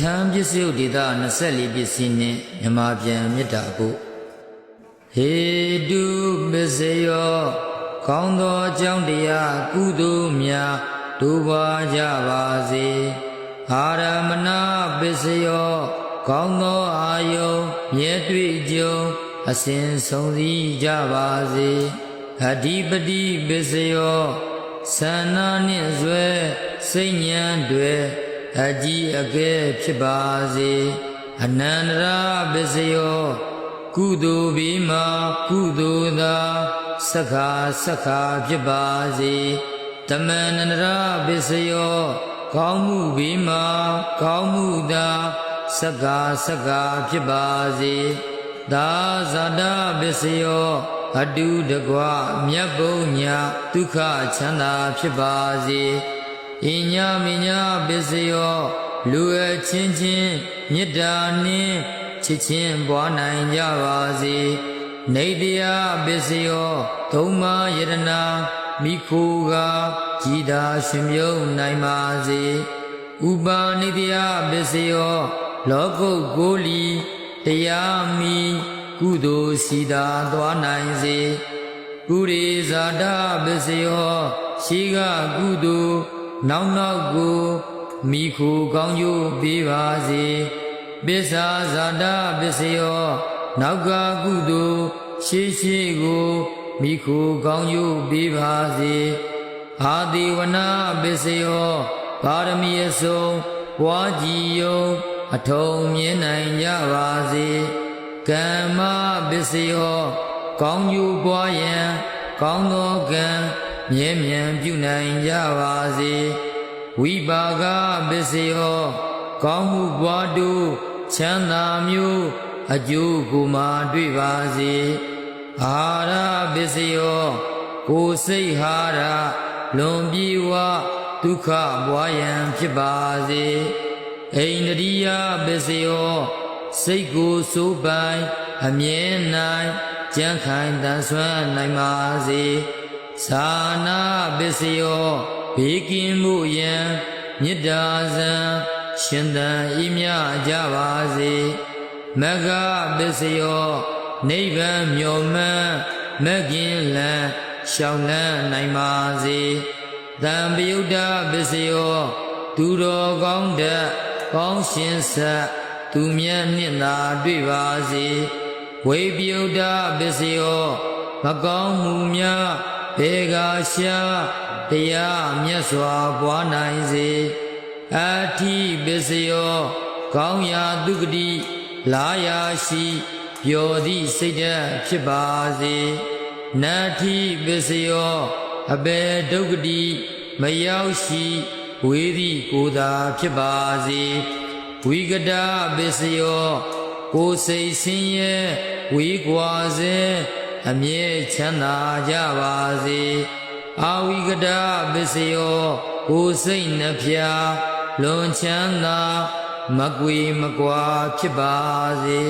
ထံပစ္စယုဒေသ24ပစ္စည်းနှင့်မြမပြန်မေတ္တာကိုဟေတုပစ္စယောကောင်းသောအကြောင်းတရားကုသိုလ်များတို့ပွားကြပါစေအာရမဏပစ္စယောကောင်းသောအာယုံမြဲတွေ့ကြုံအစဉ်ဆုံးစည်းကြပါစေအဓိပတိပစ္စယောသန္နာနှင့်ဇွဲစိတ်ဉာဏ်တွေအကြီးအကဲဖြစ်ပါစေအနန္တရာပစ္စယောကုသိုလ်ဘိမာကုသိုလ်သာစက္ခာဖြစ်ပါစေတမန္တရာပစ္စယောကောင်းမှုဘိမာကောင်းမှုသာစက္ခာဖြစ်ပါစေသာဇာတပစ္စယောအတုတကွမြတ်ဘုံညာဒုက္ခချမ်းသာဖြစ်ပါစေအညမညာပစ္စယောလူအချင်းချင်းမေတ္တာနှင့်ချစ်ချင်းပွားနိုင်ကြပါစေနေတရားပစ္စယောသုံးပါးယတနာမိခိုကကြည်သာရှင်မြုံနိုင်ပါစေဥပါနိတရားပစ္စယောလောကုတ်ကိုလီတရားမီကုသိုလ်စီသာသွားနိုင်စေကုရိဇာတပစ္စယောရှိကကုသိုလ်နောက်ကိုမိခိုကောင်းကျိုးပေးပါစေပစ္စာဇာတပစ္စယောနောက်ကကုသိုလ်ရှိကိုမိခိုကောင်းကျိုးပေးပါစေအာတိဝနာပစ္စယောပါရမီအစုံပွားကြည်ယုံအထုံမြင်နိုင်ကြပါစေကမ္မပစ္စယောကောင်းကျိုးပွားရန်ကောင်းသောကံမြဲမြံပြုနိုင်ကြပါစေဝိပါကပစ္စယောကောင်းမှုပွားတို့ချမ်းသာမျိုးအကျိုးကိုမှတွေ့ပါစေအာရပစ္စယောကိုယ်စိတ်ဟာရလွန်ပြေဝဒုက္ခပွားရန်ဖြစ်ပါစေအိန္ဒိယပစ္စယောစိတ်ကိုစိုးပိုင်အမြဲနိုင်ကြံ့ခိုင်တန်ဆွမ်းနိုင်ပါစေသာနာပစ္စယောဘေးကင်းမှုယံမေတ္တာဇံရှင်သန်ဤမြကြပါစေမဂ္ဂပစ္စယောနိဗ္ဗာန်မြော်မှန်းမဂ္ဂင်လံရှောင်လန်းနိုင်ပါစေသံပယုဒ္ဓပစ္စယောသူတော်ကောင်းတဲ့ကောင်းရှင်ဆက်သူမြတ်နှင့်သာတွေ့ပါစေဝိပယုဒ္ဓပစ္စယောမကောင်းမှုများဘေဂါရှာတရားမြတ်စွာပွားနိုင်စေအဋ္ဌိပစ္စယောကောင်းရာဒုက္ခတိလာယာရှိပျော်သည့်စိတ်ဓာတ်ဖြစ်ပါစေနတ္ထိပစ္စယောအဘေဒုက္ခတိမရောက်ရှိဝေသည့်ကိုယ်သာဖြစ်ပါစေဝိကတပစ္စယောကိုယ်စိတ်ဆင်းရဲဝေကွာစေအမြဲချမ်းသာကြပါစေအာဝိကတပစ္စယောကိုယ်စိတ်နှဖျားလွန်ချမ်းသာမကွေမကွာဖြစ်ပါစေ